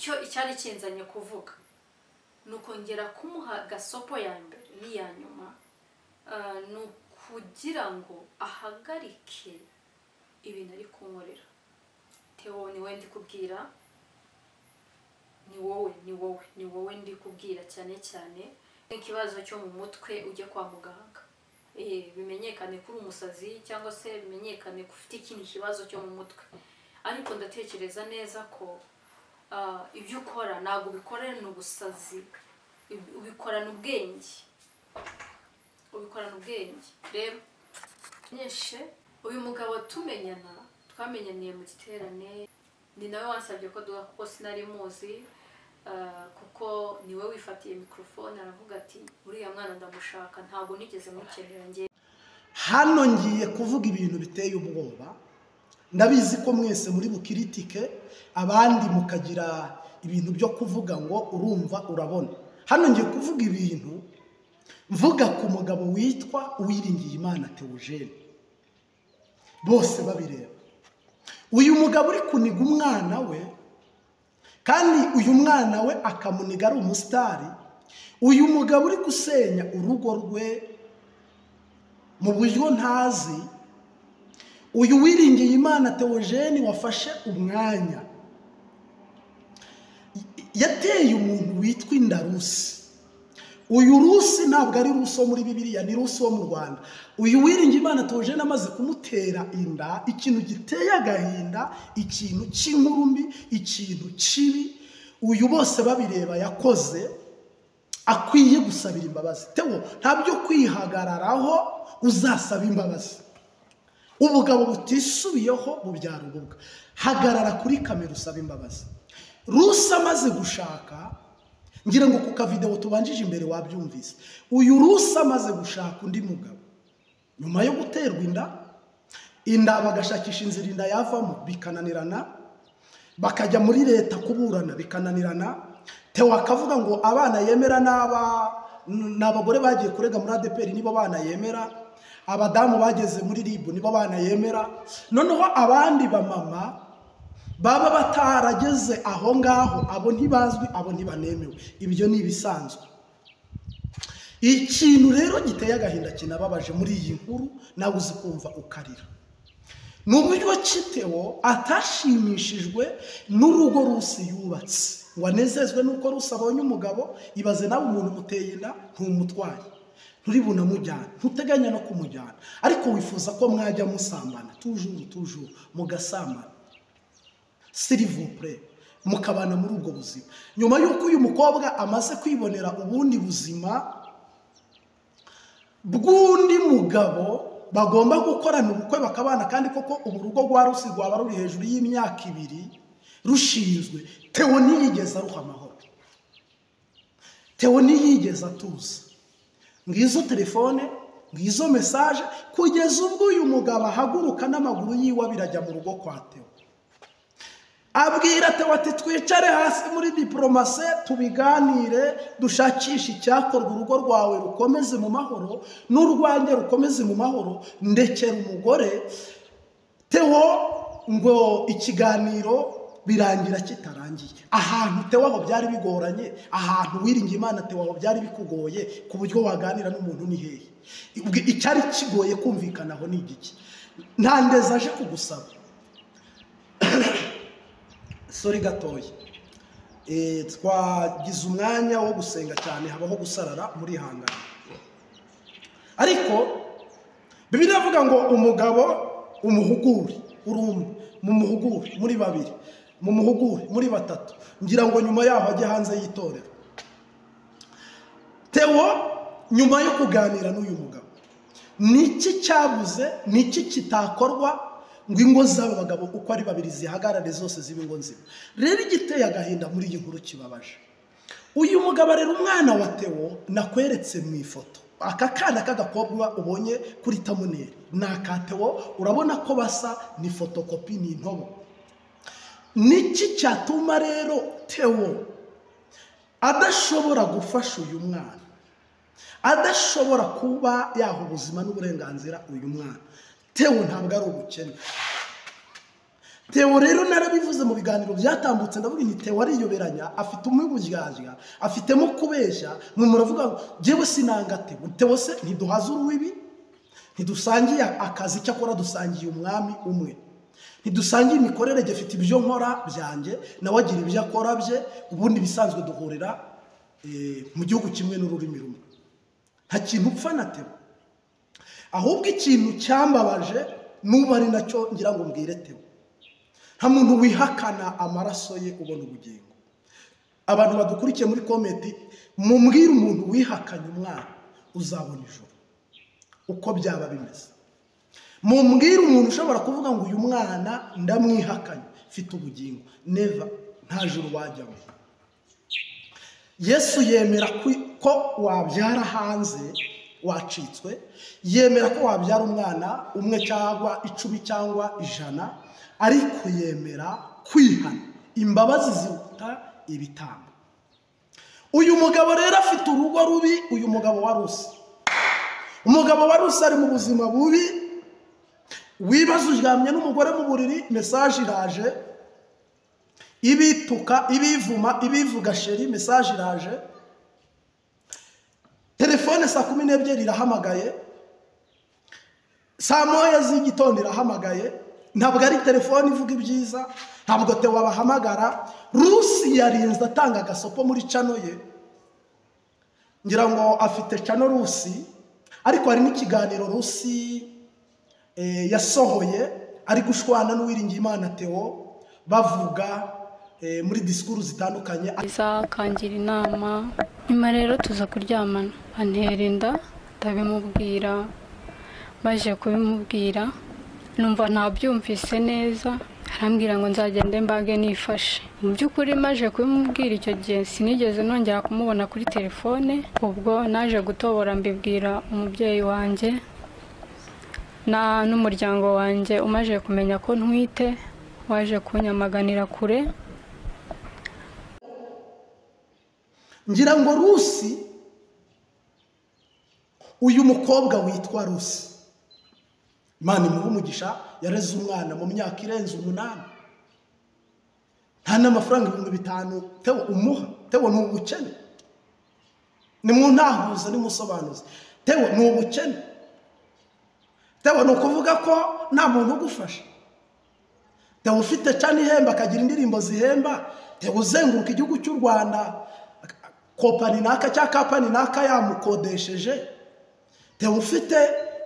icyo icyari kinzanye kuvuga nukongera kumuha gasopo ya mbere n'iya nyuma nukugira ngo ahagarike ibintu ari kunkorera. Theo ni wendi kubwira, ni wowe ndi kubwira cyane ikibazo cyo mu mutwe ujye kwa muganga. Bimenyekane kuri umusazi cyangwa se bimenyekane ko ufite ikindi kibazo cyo mu mutwe. Ariko ndatekereza neza ko ibyo ukora ntabwo bikorana ubusazi, ubikorana ubwenge. Rero nyeshe uyu mugabo twamenyaniye mu giterane, ni nawe wansabye ko duha kuko sinari muzi, kuko niwe wifatiye mikrofone aravuga ati uriya mwana ndamushaka, ntabwo nigeze mukenera ngiye. Hano ngiye kuvuga ibintu biteye ubwoba, ndabizi ko mwese muri bukiritike abandi mukagira ibintu byo kuvuga ngo urumva urabona. Hano ngiye kuvuga ibintu mvuga ku mugabo witwa Uwiringiyimana Theogene, bose babireba. Uyu mugabo uri kuniga umwana we, kandi uyu mwana we akamuniga ari umusitari. Uyu mugabo uri gusenya urugo rwe mu buryo ntazi. Uyu Uwiringiyimana Theogene wafashe umwanya yateye umuntu witwa Indarusi. Uyu Rusi ntabwo ari Rusi wo muri Bibiliya, ni Rusi wo mu Rwanda. Uyu Uwiringiyimana Theogene amaze kumutera inda, ikintu giteye agahinda, ikintu cy'inkuru mbi, ikintu kibi, uyu bose babireba yakoze, akwiye gusabira imbabazi. Theo ntabyo kwihagararaho uzasaba imbabazi. Ubugabo butisubiyeho bubyara ububwa. Hagarara kuri kamera usaba imbabazi. Rusi amaze gushaka, ngira ngo ku kavideo tubanjije imbere wabyumvise, uyu Rusi amaze gushaka undi mugabo, nyuma yo guterwa inda bagashakisha inzira inda yavamo bikananirana, bakajya muri leta kuburana bikananirana. Theo akavuga ngo abana yemera n'abagore bagiye kurega muri ADPR nibo bana yemera, abadamu bageze muri RIB nibo bana yemera, noneho abandi bamama baba batarageze aho ngaho, abo ntibazwi, abo ntibanemewe. Ibyo ni ibisanzwe. Ikintu rero giteye agahinda kinababaje muri iyi nkuru, nawe uzi kumva ukarira, n'uburyo Theo atashimishijwe n'urugo Rusi yubatse, ngo anezezwe nuko Rusi abonye umugabo. Ibaze nawe umuntu umuteye inda ntumutwaye, nturibuna mujyana, ntuteganya no kumujyana, ariko wifuza ko mwajya musambana toujours mugasambana, s'il vous plaît, mukabana muri ubwo buzima. Nyuma y'uko uyu mukobwa amaze kwibonera ubundi buzima bw'undi mugabo, bagomba gukorana ubukwe bakabana, kandi koko ubu rugo rwa Rusi rwaba ruri hejuru y'imyaka 2 rushinzwe. Theo ntiyigeze aruha amahoro, Theo ntiyigeze atuza. Ngizo telefone, ngizo message, kugeza ubwo uyu mugabo ahaguruka n'amaguru yiwe birajya mu rugo kwa Theo. Abwira Theo ati twicare hasi muri diplomasi tubiganire, dushakisha icyakorwa urugo rwawe rukomeze mu mahoro, n'urwanjye rukomeze mu mahoro, ndekera umugore. Theo ngo ikiganiro birangira kitarangiye. Ahantu Theo aho byari bigoranye, ahantu Uwiringiyimana Theo aho byari bikugoye ku buryo waganira n'umuntu ni hehe. Icyari kigoye kumvikanaho ni igiki? Nta ndeza aje kugusaba. Sorry gatoya. Twagize umwanya wo gusenga cyane, habaho gusarara muri hangana. Ariko Bibiliya ivuga ngo umugabo umuhuguri urumwe, mumuhugure muri 2, mumuhugure muri 3, ngira ngo nyuma yaho ajye hanze yitorera. Theo nyuma yo kuganira n'uyu mugabo, niki cyabuze, niki kitakorwa ngo ingo z'abo bagabo uko ari 2 zihagarare zose zibe ingo nzima? Rero igiteye agahinda muri iyi nkuru kibabaje, uyu mugabo rero umwana wa Theo nakweretse mu ifoto, aka kana k'agakobwa ubonye kuri tamuneri naka Theo, urabona ko basa ni fotokopi, ni intobo. Niki cyatuma rero Theo adashobora gufasha uyu mwana, adashobora kuba yaha ubuzima n'uburenganzira uyu mwana? Theo ntabwo ari ubukene, Theo rero narabivuze mu biganiro byatambutse, ndavuga ni Theo ariyoberanya, afite umwibujyaje, afitemo kubeshya, mwe muravuga ngo jewe sinanga Theo. Theo se ntiduhaza uruwibi, ntidusangiye akazi cyakora dusangiye umwami umwe, ntidusangiye imikorere, gifite ibyo nkora byanjye nawe agira ibyo akora bye, ubundi bisanzwe duhurira mu gihugu kimwe n'ururimi rumwe. Nta kintu upfa na Theo, ahubwo ikintu cyambabaje nuba ari nacyo ngira ngo mbwire Theo, nta muntu wihakana amaraso ye ubona ubugingo. Abantu badukurikiye muri komenti, mumbwire umuntu wihakanye umwana uzabona ijuru uko byaba bimeze. Mumbwire umuntu ushobora kuvuga ngo uyu mwana ndamwihakanye mfite ubugingo, never, nta juru wajyamo. Yesu yemera ko wabyara hanze wacitswe, yemera ko wabyara umwana umwe cyangwa 10 cyangwa 100, ariko yemera kwihana, imbabazi ziruta ibitambo. Uyu mugabo rero afite urugo rubi, uyu mugabo wa Rusi. Umugabo wa Rusi ari mu buzima bubi, wibaza uryamye n'umugore mu buriri, message iraje ibituka, ibivuma, ibivuga sheri, message iraje, telefone saa 12 irahamagaye, saa 1 z'igitondo irahamagaye. Ntabwo ari telefone ivuga ibyiza, ntabwo Theo wabahamagara. Rusi yarinze atanga gasopo muri channel ye, ngira ngo afite channel Rusi, ariko hari n'ikiganiro Rusi yasohoye ari gushwana n'Uwiringiyimana Theo, bavuga muri disikuru zitandukanye. Kangira inama, nyuma rero tuza kuryamana, antera inda, ndabimubwira. Maje kubimubwira numva ntabyumvise neza, arambwira ngo nzagende mbage nifashe. Mu by'ukuri maje kubimubwira icyo gihe sinigeze nongera kumubona kuri telefone. Ubwo naje gutobora mbibwira umubyeyi wanjye n'umuryango wanjye, umaje kumenya ko ntwite waje kunyamaganira kure. Ngira ngo Rusi, uyu mukobwa witwa Rusi, Imana imuhe umugisha, yareze umwana mu myaka irenze 8, nta n'amafaranga 5,000 Theo umuha. Theo ni ubukene, ni mu ntahuza nimusobanuze. Theo ni ubukene, Theo ni ukuvuga ko nta muntu ugufasha. Theo ufite cyane ihemba, akagira indirimbo zihemba. Theo uzenguruka igihugu cy'u Rwanda, kopani naka cya kapani naka yamukodesheje. Theo ufite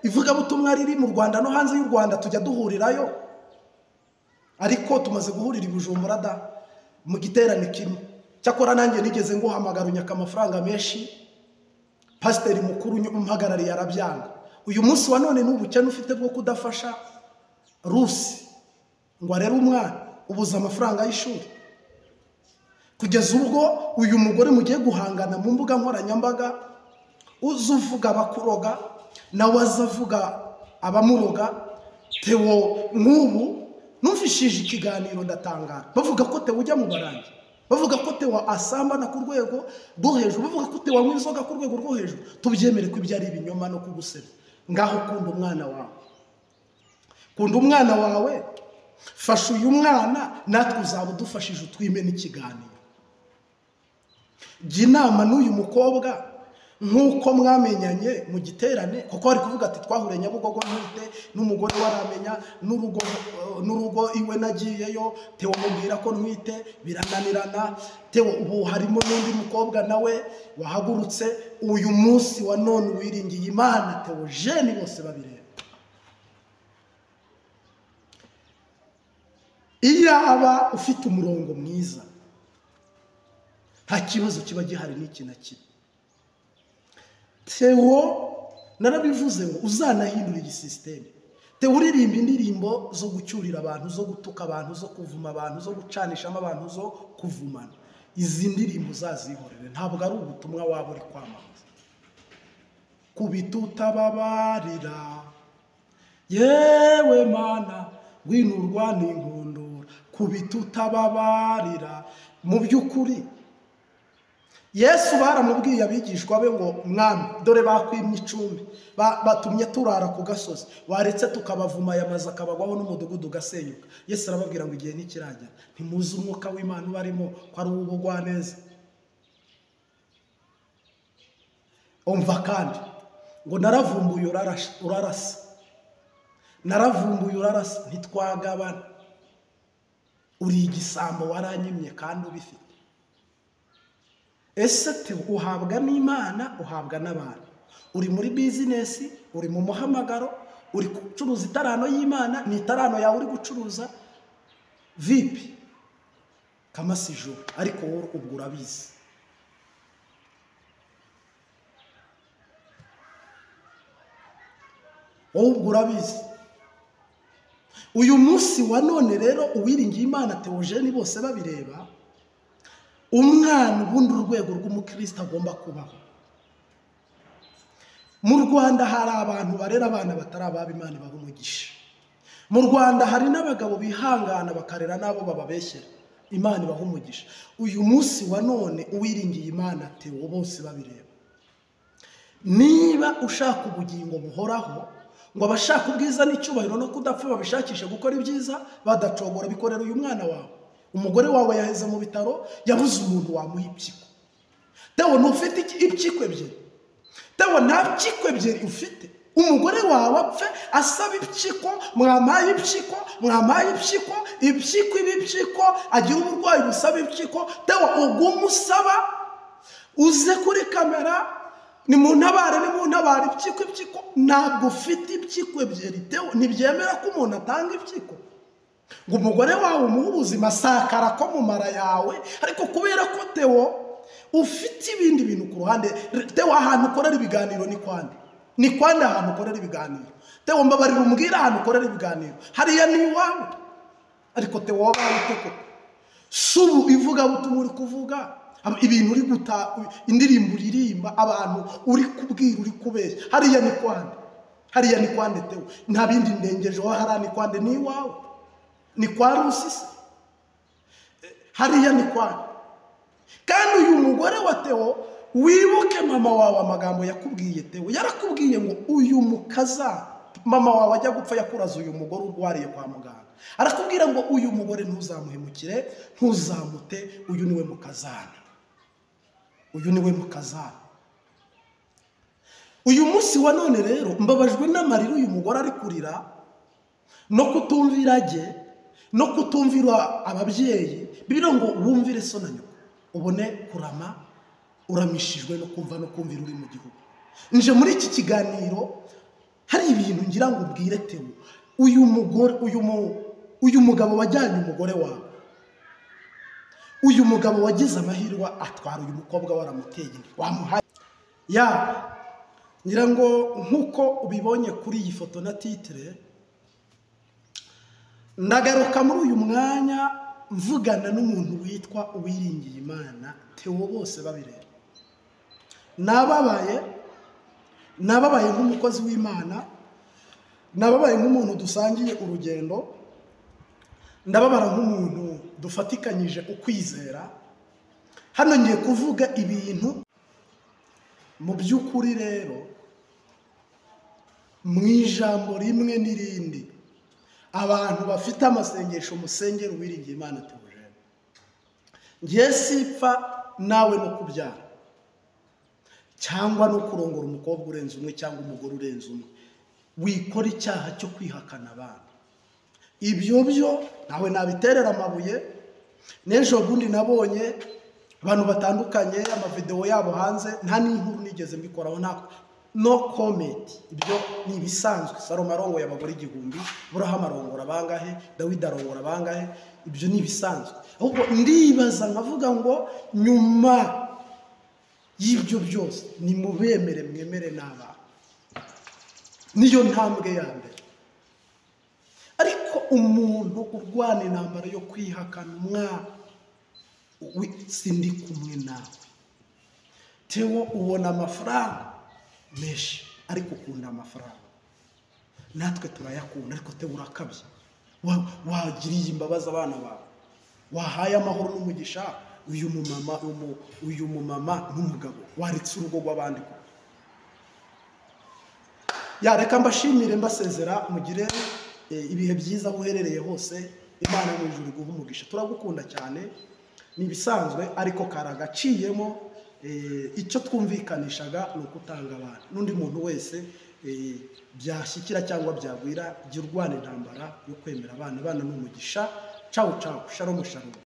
ivuga butumwa riri mu Rwanda no hanze y'u Rwanda, tujya duhurirayo. Ariko tumaze guhurira i Bujumbura da mu giterane kimwe. Cyakora nanjye nigeze nguhamagara unyaka amafaranga menshi, pasiteri mukuru umpagarariye arabyanga. Uyu munsi wa none n'ubukene ufite bwo kudafasha Rusi ngo arere umwana, ubuza amafaranga y'ishuri, kugeza ubwo uyu mugore mugiye guhangana mu mbuga nkoranyambaga, uzuvuga abakuroga nawe azavuga abamuroga. Theo nk'ubu numvishije ikiganiro ndatangara, bavuga ko Theo ujya mu barangi, bavuga ko Theo asambana ku rwego rwo hejuru, bavuga ko Theo anywa inzoga ku rwego rwo hejuru. Tubyemere ko ibyo ari ibinyoma no kugusebya. Ngaho kunda umwana wawe, kunda umwana wawe, fasha uyu mwana, natwe uzaba udufashije utwime n'ikiganiro. Jya inama n'uyu mukobwa nk'uko mwamenyanye mu giterane, kuko ari kuvuga ati twahure Nyabugogo ntute n'umugore waramenya n'urugo iwe nagiyeyo. Theo mubwira ko ntwite birananirana. Theo ubu harimo n'undi mukobwa nawe wahagurutse. Uyu munsi wa none Uwiringiyimana Theo jeni bose babireba. Iyaba ufite umurongo mwiza, nta kibazo kiba gihari n'iki na kimwe. Theo narabivuze ngo uzanahindura iyi system. Theo uririmba indirimbo zo gucyurira abantu, zo gutuka abantu, zo kuvuma abantu, zo gucanishamo abantu, zo kuvumana. Izi ndirimbo uzazihorere, ntabwo ari ubutumwa waba uri kwamamaza. Kubitutababarira yewe Mana winurwa n'inkundura, kubitutababarira. Mu by'ukuri Yesu baramubwiye abigishwa be ngo mwami dore bakwimye icumbi batumye turara ku gasozi waretse tukabavuma aya mazi akabagwaho n'umudugudu ugasenyuka. Yesu arababwira ngo igihe ntikiragera ntimuzi umwuka w'Imana ubarimo ko ari uw'ubugwaneza. Umva kandi ngo naravumbuye urarasa naravumbuye urarasa ntitwagabana uri igisambo waranyimye kandi ubifite. Ese te uhabwa n'Imana uhabwa n'abantu? Uri muri bizinesi, uri mu muhamagaro, uri gucuruza itarano y'Imana, ni itarano yawe uri gucuruza vipi kama sijoro, ariko wowe ubwo urabizi. Wowe ubwo urabizi. Uyu munsi wa none rero uwiringiye Imana Theogene bose babireba, umwana ubundi urwego rw'umukristo agomba kubaho. Mu Rwanda hari abantu barera abana batari ababa Imana ibaha umugisha. Mu Rwanda hari n'abagabo bihangana bakarera nabo bababeshyera, Imana ibaha umugisha. Uyu munsi wa none uwiringiye Imana Theo bose babireba, niba ushaka ubugingo buhoraho, ngo abashaka ubwiza n'icyubahiro no kudapfa babishakishe gukora ibyiza badacogora, bikorera uyu mwana wawe. Umugore wawe yaheze mu bitaro, yabuze umuntu wamuha impyiko. Theo ntufite impyiko ebyiri? Theo nta mpyiko ebyiri ufite? Umugore wawe apfe asaba impyiko, mwamaye impyiko, mwamaye impyiko, impyiko ibipyiko, agira uburwayi busaba impyiko. Theo ugume usaba, uze kuri kamera, ni mu ntabare impyiko. Ntabwo ufite impyiko ebyiri Theo, ntibyemera ko umuntu atanga impyiko. Ngo umugore wawe umuhe ubuzima sakara ko mu mara yawe, ariko kubera ko Theo ufite ibindi bintu ku ruhande. Theo ahantu ukorera ibiganiro ni kwande? Ni kwande ahantu ukorera ibiganiro? Theo mbabarira umbwira ahantu ukorera ibiganiro, hariya ni iwawe. Ariko Theo wabaye uteko subu ivuga butumwa uri kuvuga, ibintu uri guta, indirimbo uririmba, abantu uri kubwira, uri kubeshya, hariya ni kwande? Hariya ni kwande Theo? Nta bindi ndengejeho, hariya ni kwande? Ni iwawe? Ni kwa Rusisi? Hariya ni kwande? Kandi uyu mugore wa Theo, wibuke mama wawe amagambo yakubwiye. Theo yarakubwiye ngo uyu mukaza, mama wawe ajya gupfa yakuraza uyu mugore urwariye kwa muganga, arakubwira ngo uyu mugore ntuzamuhemukire, ntuzamute, uyu niwe mukazana, uyu niwe mukazana. Uyu munsi wa none rero mbabajwe n'amarira uyu mugore ari kurira, no kutumvira ajye, no kutumvira ababyeyi. Bibiro ngo wumvire so na nyoko ubone kurama, uramishijwe no kumva no kumvira uri mu gihugu. Nje muri iki kiganiro hari ibintu ngira ngo ubwire Theo. Uyu mugore, uyu mugabo wajyanye umugore wawe, uyu mugabo wagize amahirwe atwara uyu mukobwa waramuteye wamuhaye ya, ngira ngo nkuko ubibonye kuri iyi foto na titre, ndagaruka muri uyu mwanya mvugana n'umuntu witwa Uwiringiye Imana Theo bose babireba. Nababaye nk'umukozi w'Imana, nababaye nk'umuntu dusangiye urugendo, ndababara nk'umuntu dufatikanyije ukwizera. Hano ngiye kuvuga ibintu mu by'ukuri rero mu ijambo rimwe n'irindi abantu bafite amasengesho musengera Uwiringiye Imana Theogene. Ngiye sipfa nawe no kubyara cyangwa no kurongora umukobwa urenze umwe cyangwa umugore urenze umwe, wikora icyaha cyo kwihakana abana. Ibyo byo nawe nabiterera amabuye. N'ejo bundi nabonye abantu batandukanye amavideo yabo hanze, nta n'inkuru nigeze mbikoraho, no comment. Ibyo ni bisanzwe. Salomo arongoye abagore 1000, Burahamu arongora bangahe, Dawidi arongora bangahe, ibyo ni bisanzwe. Ahubwo ndibaza nkavuga ngo nyuma y'ibyo byose ni mubemere mwemere n'abana, niyo ntambwe ya mbere. Ariko umuntu urwana intambara yo kwihakana umwana, sindi kumwe nawe. Theo ubona amafaranga menshi ariko ukunda amafaranga, natwe turayakunda, ariko Theo urakabye. Wagiriye imbabazi abana bawe, wahaye amahoro n'umugisha uyu mumama n'umugabo waretse urugo rw'abandi ko yareka mbashimire mbasezera mugire ibihe byiza aho uherereye hose. Imana mu ijuru iguha umugisha, turagukunda cyane nibisanzwe ariko karagaciyemo icyo twumvikanishaga ni ukutanga abantu n'undi muntu wese byashyikira cyangwa byagwira jya urwana intambara yo kwemera abana n'umugisha. Ciao ciao, shalom shalom.